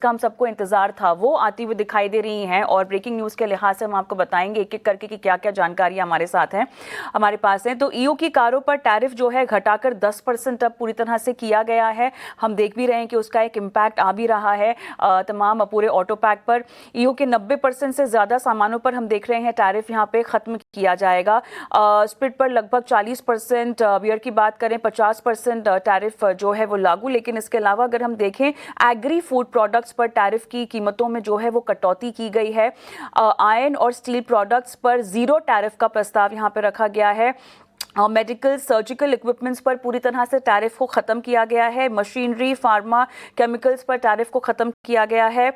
का हम सबको इंतजार था वो आती हुई दिखाई दे रही हैं। और ब्रेकिंग न्यूज़ के लिहाज से हम आपको बताएंगे एक एक करके कि क्या क्या जानकारी हमारे साथ है, हमारे पास है। तो ईयू की कारों पर टैरिफ जो है घटाकर 10% अब पूरी तरह से किया गया है। हम देख भी रहे हैं कि उसका एक इम्पैक्ट आ भी रहा है तमाम पूरे ऑटो पैक पर। ईयू के 90% से ज़्यादा सामानों पर हम देख रहे हैं टैरिफ यहाँ पे ख़त्म किया जाएगा। स्प्रिट पर लगभग 40%, बियर की बात करें 50% टैरिफ जो है वो लागू। लेकिन इसके अलावा अगर हम देखें एग्री फूड प्रोडक्ट्स पर टैरिफ की कीमतों में जो है वो कटौती की गई है। आयरन और स्टील प्रोडक्ट्स पर 0 टैरिफ का प्रस्ताव यहाँ पे रखा गया है। मेडिकल सर्जिकल इक्विपमेंट्स पर पूरी तरह से टैरिफ को ख़त्म किया गया है। मशीनरी फार्मा केमिकल्स पर टैरिफ को ख़त्म किया गया है।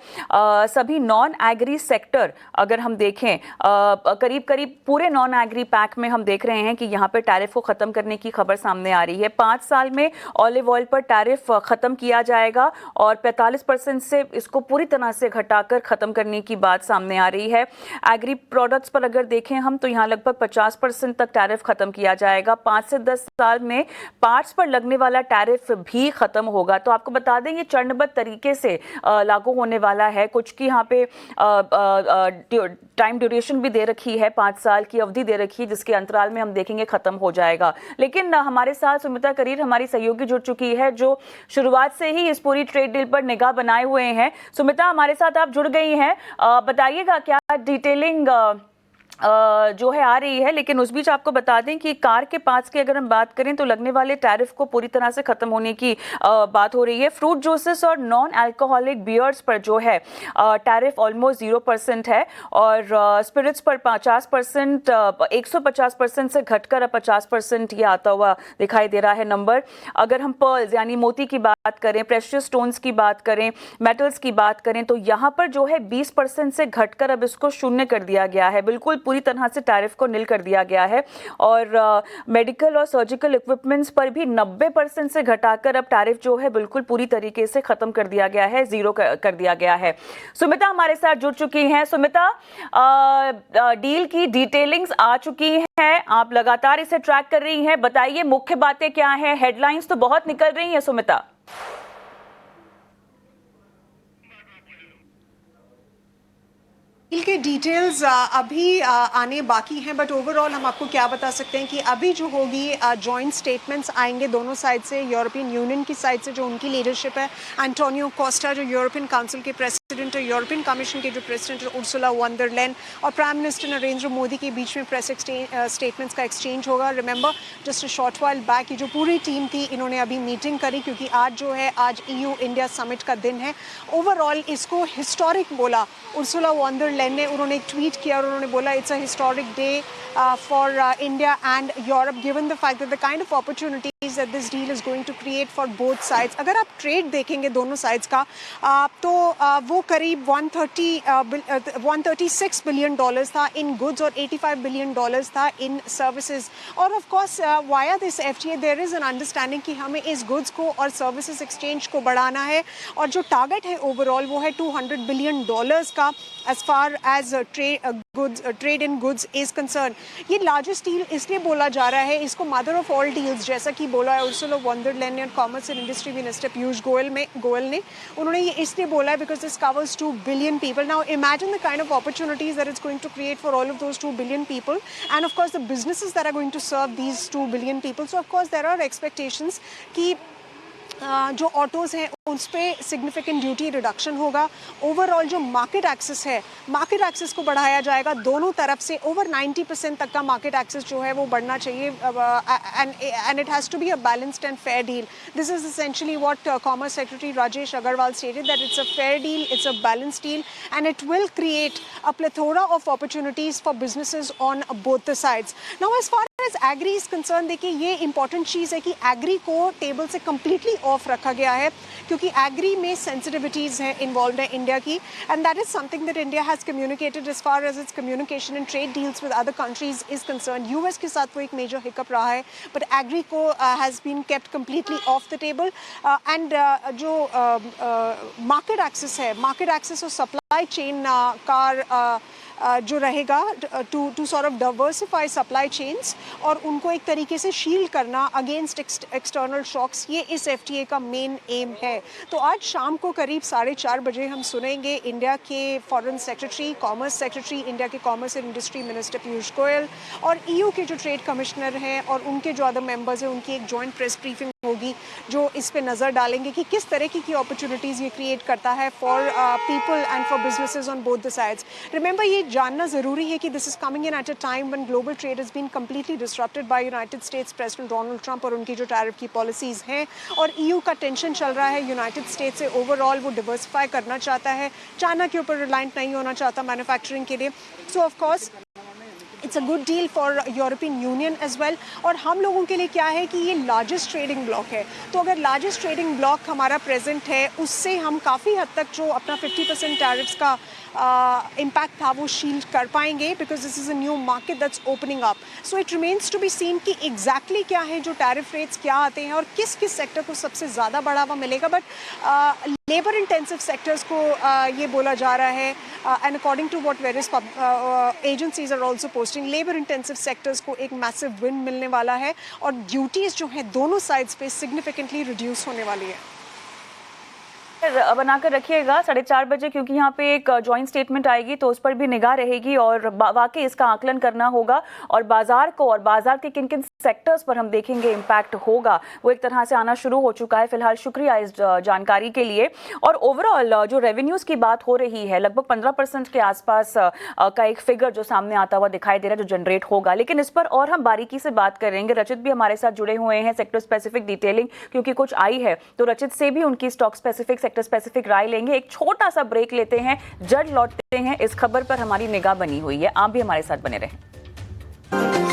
सभी नॉन एग्री सेक्टर अगर हम देखें करीब करीब पूरे नॉन एग्री पैक में हम देख रहे हैं कि यहाँ पर टैरिफ को ख़त्म करने की खबर सामने आ रही है। 5 साल में ऑलिव ऑयल पर टैरिफ ख़त्म किया जाएगा और 45% से इसको पूरी तरह से घटाकर ख़त्म करने की बात सामने आ रही है। एग्री प्रोडक्ट्स पर अगर देखें हम तो यहाँ लगभग 50% तक टैरिफ ख़त्म किया जाएगा। 5 से 10 साल में पार्ट्स पर लगने वाला टैरिफ भी खत्म होगा। तो आपको बता दें ये चरणबद्ध तरीके से लागू होने वाला है। कुछ की यहाँ पे टाइम ड्यूरेशन भी दे रखी है, 5 साल की अवधि दे रखी है जिसके अंतराल में हम देखेंगे खत्म हो जाएगा। लेकिन हमारे साथ सुमिता करीर हमारी सहयोगी जुड़ चुकी है जो शुरुआत से ही इस पूरी ट्रेड डील पर निगाह बनाए हुए हैं। सुमिता हमारे साथ आप जुड़ गई हैं, बताइएगा क्या डिटेलिंग जो है आ रही है। लेकिन उस बीच आपको बता दें कि कार के पार्ट्स की अगर हम बात करें तो लगने वाले टैरिफ को पूरी तरह से खत्म होने की बात हो रही है। फ्रूट जूसेस और नॉन अल्कोहलिक बियर्स पर जो है टैरिफ ऑलमोस्ट 0% है और स्पिरिट्स पर 50%, 150% से घटकर अब 50% ये आता हुआ दिखाई दे रहा है नंबर। अगर हम पर्ल्स यानी मोती की बात करें, प्रेशियस स्टोन्स की बात करें, मेटल्स की बात करें तो यहाँ पर जो है 20% से घटकर अब इसको शून्य कर दिया गया है। बिल्कुल पूरी तरह से टैरिफ को निल कर दिया गया है। और मेडिकल और सर्जिकल इक्विपमेंट्स पर भी 90% से घटाकर अब टैरिफ जो है बिल्कुल पूरी तरीके से खत्म कर दिया गया है, 0 कर दिया गया है। सुमिता हमारे साथ जुड़ चुकी हैं। सुमिता, डील की डिटेलिंग्स आ चुकी हैं, आप लगातार इसे ट्रैक कर रही हैं, बताइए मुख्य बातें क्या हैं? हेडलाइंस तो बहुत निकल रही हैं सुमिता। डील के डिटेल्स अभी आने बाकी हैं, बट ओवरऑल हम आपको क्या बता सकते हैं कि अभी जो होगी जॉइंट स्टेटमेंट्स आएंगे दोनों साइड से। यूरोपियन यूनियन की साइड से जो उनकी लीडरशिप है, एंटोनियो कोस्टा जो यूरोपियन काउंसिल के प्रेसिडेंट है, यूरोपियन कमीशन के जो प्रेसिडेंट है उर्सुला वॉन डर लेyen और प्राइम मिनिस्टर नरेंद्र मोदी के बीच में प्रेस स्टेटमेंट्स का एक्सचेंज होगा। Remember just a short while back ये जो पूरी टीम थी इन्होंने अभी मीटिंग करी क्योंकि आज जो है आज EU इंडिया समिट का दिन है। ओवरऑल इसको हिस्टोरिक बोला उर्सुला वॉन डर लेyen ने। उन्होंने एक ट्वीट किया और उन्होंने बोला it's a historic day for India and Europe given the fact that the kind of opportunities that this deal is going to create for both sides. अगर आप ट्रेड देखेंगे दोनों साइड्स का तो वो करीब 136 बिलियन डॉलर्स था इन गुड्स और 85 बिलियन डॉलर्स था इन सर्विसेज। और of course via this FTA there is an understanding कि हमें इस गुड्स को और सर्विसेज एक्सचेंज को बढ़ाना है और जो टारगेट है ओवरऑल वो है 200 बिलियन डॉलर्स का as far as trade in goods is concerned। ये लार्जेस्ट डील इसलिए बोला जा रहा है, इसको मदर ऑफ ऑल डील्स जैसा कि बोला है उर्सुला वॉन डर लेyen और commerce and industry minister Piyush Goyal ने उन्होंने ये इसलिए बोला है because this covers 2 billion people. Now imagine the kind of opportunities that is going to create for all of those 2 billion people and of course the businesses that are going to serve these 2 billion people. So of course there are expectations कि जो autos हैं उस पर significant duty reduction होगा। Overall जो market access है, market access को बढ़ाया जाएगा दोनों तरफ से। ओवर 90% तक का मार्केट एक्सेस जो है वो बढ़ना चाहिए and it has to be a balanced and fair deal. This is essentially what commerce secretary Rajesh Agarwal stated that it's a fair deal, it's a balanced deal and it will create a plethora of opportunities for businesses on both the sides. Now as far as agri is concern, देखिए ये important चीज़ है कि agree को table से completely of रखा गया है क्योंकि एग्री में सेंसिटिविटीज़ हैं इन्वॉल्व है इंडिया की and that is something that India has communicated as far as its communication and trade deals with other countries is concern. US के साथ वो एक मेजर हिकअप रहा है बट एग्री को has been kept completely off the table and जो market access है, market access और सप्लाई चेन का जो रहेगा to sort of diversify supply chains और उनको एक तरीके से शील्ड करना अगेंस्ट एक्सटर्नल शॉक्स, ये इस FTA का मेन एम है। तो आज शाम को करीब 4:30 बजे हम सुनेंगे इंडिया के foreign secretary, commerce secretary, India के commerce and industry minister Piyush Goyal और EU के जो ट्रेड कमिश्नर हैं और उनके जो अदर मेंबर्स हैं, उनकी एक जॉइंट प्रेस ब्रीफिंग होगी जो इस पे नज़र डालेंगे कि किस तरह की अपॉर्चुनिटीज़ ये क्रिएट करता है for people and for businesses on both the sides. Remember, ये जानना ज़रूरी है कि this is coming in at a time when global trade has been completely disrupted by United States president Donald Trump और उनकी जो टैरिफ की policies हैं, और EU का टेंशन चल रहा है यूनाइटेड स्टेट्स से ओवरऑल, वो डिवर्सिफाई करना चाहता है, चाइना के ऊपर रिलायंट नहीं होना चाहता मैन्युफैक्चरिंग के लिए। So of course it's a good deal for European Union as well. और हम लोगों के लिए क्या है कि ये लार्जेस्ट ट्रेडिंग ब्लॉक है, तो अगर लार्जेस्ट ट्रेडिंग ब्लॉक हमारा प्रेजेंट है, उससे हम काफ़ी हद तक जो अपना 50% टैरिफ्स का इम्पैक्ट था वो शील्ड कर पाएंगे, because this is a new market that's opening up. So it remains to be seen कि एग्जैक्टली क्या है जो टैरिफ रेट्स क्या आते हैं और किस किस सेक्टर को सबसे ज़्यादा बढ़ावा मिलेगा। बट लेबर इंटेंसिव सेक्टर्स को ये बोला जा रहा है, and according to what various agencies are also posting, labour intensive sectors को एक मैसिव विन मिलने वाला है और ड्यूटीज़ जो हैं दोनों साइड्स पे सिग्निफिकेंटली रिड्यूस होने वाली है। बनाकर रखिएगा 4:30 बजे, क्योंकि यहाँ पे एक जॉइंट स्टेटमेंट आएगी तो उस पर भी निगाह रहेगी और वाकई इसका आकलन करना होगा और बाजार को और बाजार के किन किन सेक्टर्स पर हम देखेंगे इम्पैक्ट होगा, वो एक तरह से आना शुरू हो चुका है। फिलहाल शुक्रिया इस जानकारी के लिए। और ओवरऑल जो रेवेन्यूज़ की बात हो रही है, लगभग 15% के आसपास का एक फिगर जो सामने आता हुआ दिखाई दे रहा है जो जनरेट होगा, लेकिन इस पर और हम बारीकी से बात करेंगे। रचित भी हमारे साथ जुड़े हुए हैं, सेक्टर स्पेसिफिक डिटेलिंग क्योंकि कुछ आई है, तो रचित से भी उनकी स्टॉक स्पेसिफिक स्पेसिफिक राय लेंगे। एक छोटा सा ब्रेक लेते हैं, जल्द लौटते हैं। इस खबर पर हमारी निगाह बनी हुई है, आप भी हमारे साथ बने रहें।